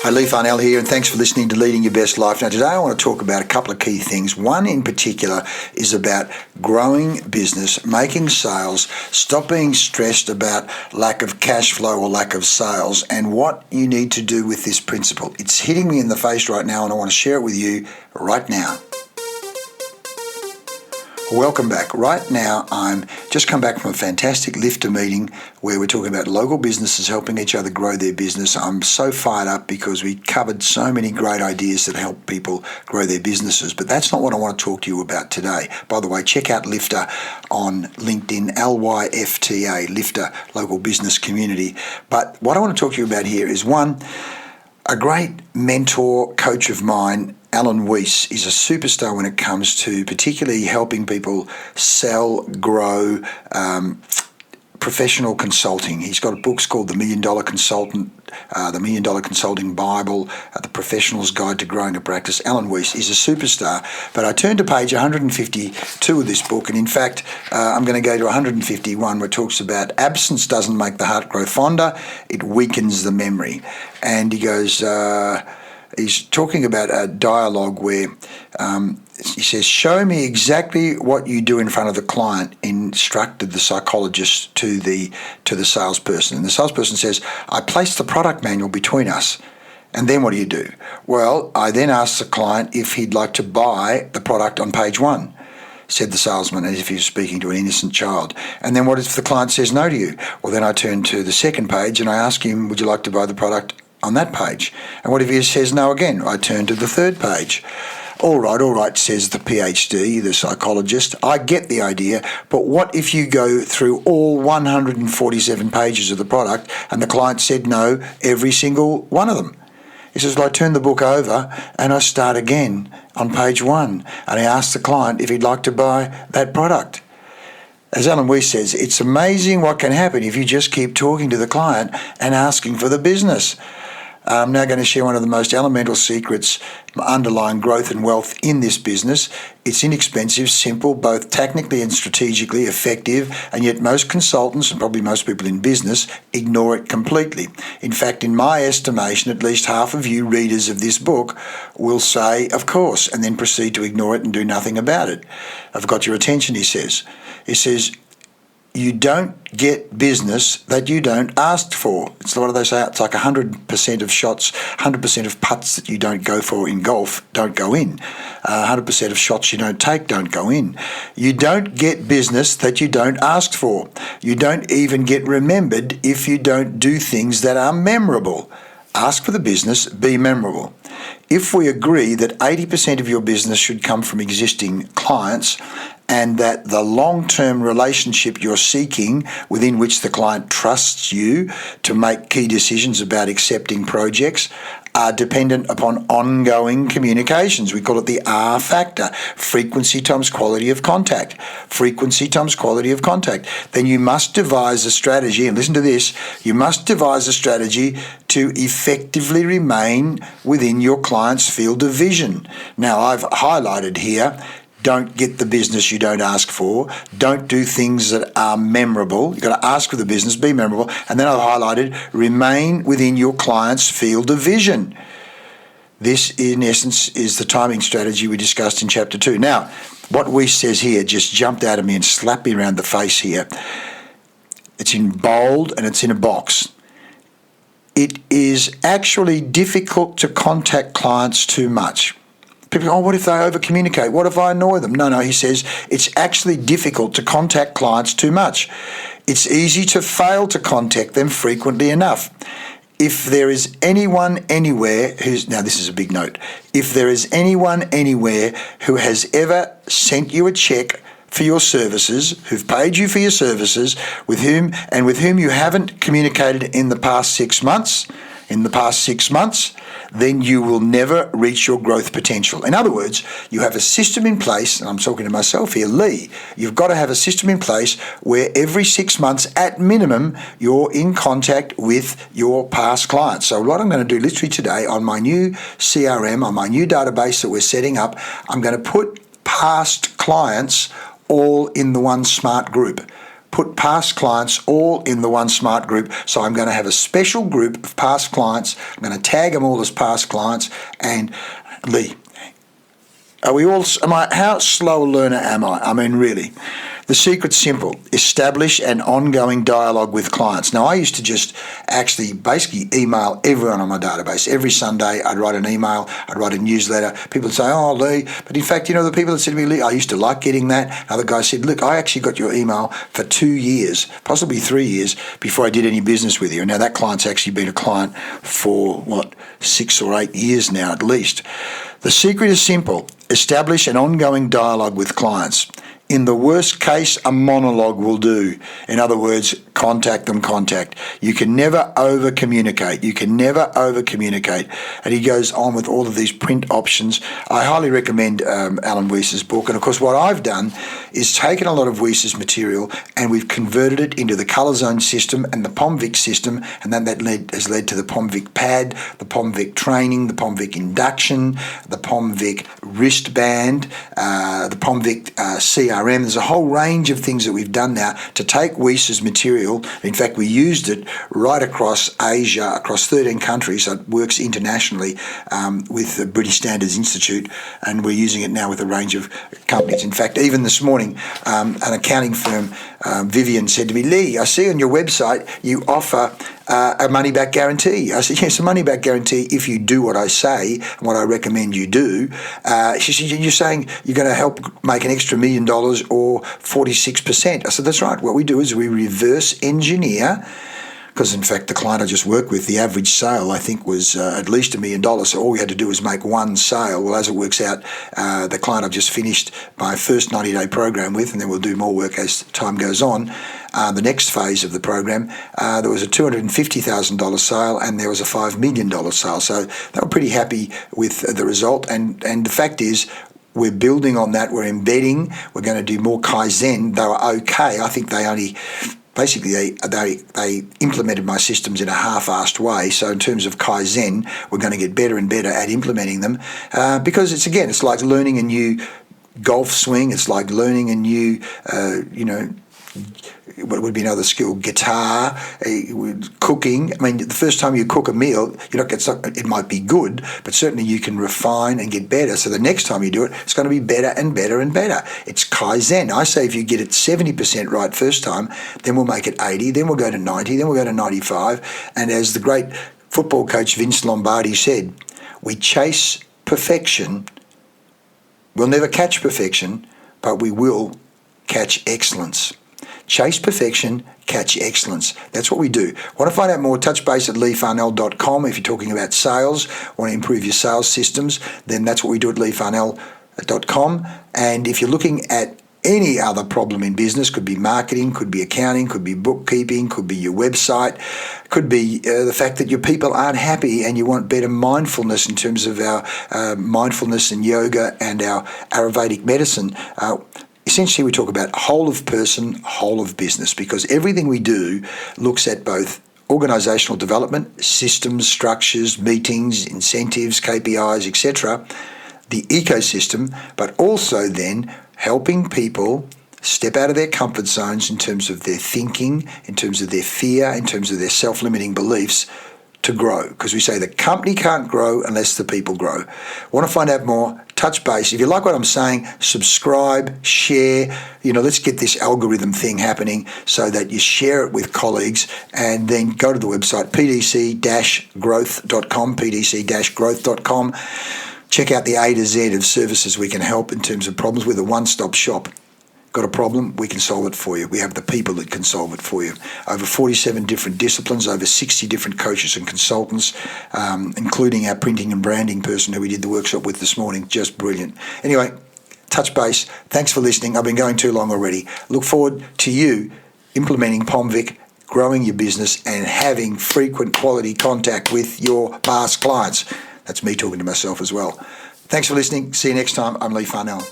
Hi, Lee Farnell here, and thanks for listening to Leading Your Best Life. Now, today I want to talk about a couple of key things. One in particular is about growing business, making sales, stop being stressed about lack of cash flow or lack of sales, and what you need to do with this principle. It's hitting me in the face right now, and I want to share it with you right now. Welcome back. Right now, I'm just come back from a fantastic lifter meeting where we're talking about local businesses helping each other grow their business. I'm so fired up because we covered so many great ideas that help people grow their businesses, but that's not what I want to talk to you about today. By the way, check out Lifter on LinkedIn, LYFTA, Lifter, Local Business Community. But what I want to talk to you about here is one, a great mentor, coach of mine, Alan Weiss, is a superstar when it comes to particularly helping people sell, grow, professional consulting. He's got books called The $1 Million Consultant, The $1 Million Consulting Bible, The Professional's Guide to Growing a Practice. Alan Weiss is a superstar. But I turned to page 152 of this book, and in fact, I'm going to go to 151, where it talks about absence doesn't make the heart grow fonder, it weakens the memory. And he goes... he's talking about a dialogue where he says, show me exactly what you do in front of the client, instructed the psychologist to the salesperson. And the salesperson says, I place the product manual between us. And then what do you do? Well, I then ask the client if he'd like to buy the product on page 1, said the salesman, as if he was speaking to an innocent child. And then what if the client says no to you? Well, then I turn to the second page and I ask him, would you like to buy the product on that page? And what if he says no again? I turn to the third page. All right, says the PhD, the psychologist. I get the idea, but what if you go through all 147 pages of the product and the client said no every single one of them? He says, well, I turn the book over and I start again on page 1 and I ask the client if he'd like to buy that product. As Alan Weiss says, it's amazing what can happen if you just keep talking to the client and asking for the business. I'm now going to share one of the most elemental secrets underlying growth and wealth in this business. It's inexpensive, simple, both technically and strategically effective, and yet most consultants, and probably most people in business, ignore it completely. In fact, in my estimation, at least half of you readers of this book will say, of course, and then proceed to ignore it and do nothing about it. I've got your attention, he says. He says, you don't get business that you don't ask for. It's what do they say? It's like 100% of shots, 100% of putts that you don't go for in golf don't go in. 100% of shots you don't take don't go in. You don't get business that you don't ask for. You don't even get remembered if you don't do things that are memorable. Ask for the business, be memorable. If we agree that 80% of your business should come from existing clients and that the long-term relationship you're seeking within which the client trusts you to make key decisions about accepting projects are dependent upon ongoing communications. We call it the R factor, frequency times quality of contact. Frequency times quality of contact. Then you must devise a strategy, and listen to this, you must devise a strategy to effectively remain within your client's field of vision. Now, I've highlighted here, don't get the business you don't ask for. Don't do things that are memorable. You've got to ask for the business, be memorable. And then I've highlighted, remain within your client's field of vision. This, in essence, is the timing strategy we discussed in Chapter 2. Now, what Weiss says here just jumped out at me and slapped me around the face here. It's in bold and it's in a box. It is actually difficult to contact clients too much. People go, oh, what if they overcommunicate? What if I annoy them? No, he says it's actually difficult to contact clients too much. It's easy to fail to contact them frequently enough. If there is anyone anywhere who's, now this is a big note, if there is anyone anywhere who has ever sent you a check for your services, who've paid you for your services, with whom you haven't communicated in the past 6 months, then you will never reach your growth potential. In other words, you have a system in place, and I'm talking to myself here, Lee, you've got to have a system in place where every 6 months at minimum, you're in contact with your past clients. So what I'm going to do literally today on my new CRM, on my new database that we're setting up, I'm going to put past clients all in the one smart group. put past clients all in the One Smart group. So I'm going to have a special group of past clients. I'm going to tag them all as past clients. And Lee, how slow a learner am I? I mean, really. The secret's simple. Establish an ongoing dialogue with clients. Now, I used to just actually basically email everyone on my database. Every Sunday, I'd write an email, I'd write a newsletter. People would say, oh, Lee. But in fact, the people that said to me, Lee, I used to like getting that. Another guy said, look, I actually got your email for 2 years, possibly 3 years, before I did any business with you. Now, that client's actually been a client for, 6 or 8 years now at least. The secret is simple. Establish an ongoing dialogue with clients. In the worst case, a monologue will do. In other words, contact. You can never over-communicate. And he goes on with all of these print options. I highly recommend Alan Weiss's book. And of course, what I've done is taken a lot of Weiss's material and we've converted it into the Colour Zone system and the POMVIC system. And then that has led to the POMVIC pad, the POMVIC training, the POMVIC induction, the POMVIC wristband, the POMVIC CRM. There's a whole range of things that we've done now to take Weiss's material. In fact, we used it right across Asia, across 13 countries. So it works internationally with the British Standards Institute, and we're using it now with a range of companies. In fact, even this morning, an accounting firm, Vivian, said to me, Lee, I see on your website you offer a money-back guarantee. I said, yes, a money-back guarantee if you do what I say and what I recommend you do. She said, you're saying you're going to help make an extra $1 million or 46%. I said, that's right. What we do is we reverse engineer, because in fact the client I just worked with, the average sale I think was at least $1 million, so all we had to do was make one sale. Well, as it works out, the client I've just finished my first 90-day program with, and then we'll do more work as time goes on. The next phase of the program, there was a $250,000 sale and there was a $5 million sale. So they were pretty happy with the result. And the fact is, we're building on that. We're embedding. We're going to do more Kaizen. They were okay. I think they only... Basically, they implemented my systems in a half-assed way. So in terms of Kaizen, we're going to get better and better at implementing them because it's like learning a new golf swing. It's like learning a new, what would be another skill? Guitar, cooking. I mean, the first time you cook a meal, it might be good, but certainly you can refine and get better. So the next time you do it, it's going to be better and better and better. It's Kaizen. I say if you get it 70% right first time, then we'll make it 80, then we'll go to 90, then we'll go to 95. And as the great football coach Vince Lombardi said, we chase perfection. We'll never catch perfection, but we will catch excellence. Chase perfection, catch excellence. That's what we do. Want to find out more? Touch base at leefarnell.com. If you're talking about sales, want to improve your sales systems, then that's what we do at leefarnell.com. And if you're looking at any other problem in business, could be marketing, could be accounting, could be bookkeeping, could be your website, could be the fact that your people aren't happy and you want better mindfulness in terms of our mindfulness and yoga and our Ayurvedic medicine. Essentially, we talk about whole of person, whole of business, because everything we do looks at both organisational development, systems, structures, meetings, incentives, KPIs, etc., the ecosystem, but also then helping people step out of their comfort zones in terms of their thinking, in terms of their fear, in terms of their self-limiting beliefs, to grow, because we say the company can't grow unless the people grow. Want to find out more? Touch base. If you like what I'm saying, subscribe, share. Let's get this algorithm thing happening so that you share it with colleagues, and then go to the website pdc-growth.com, pdc-growth.com. Check out the A to Z of services we can help in terms of problems. With a one-stop shop. Got a problem? We can solve it for you. We have the people that can solve it for you. Over 47 different disciplines, over 60 different coaches and consultants, including our printing and branding person who we did the workshop with this morning. Just brilliant. Anyway, touch base. Thanks for listening. I've been going too long already. Look forward to you implementing POMVIC, growing your business and having frequent quality contact with your past clients. That's me talking to myself as well. Thanks for listening. See you next time. I'm Lee Farnell.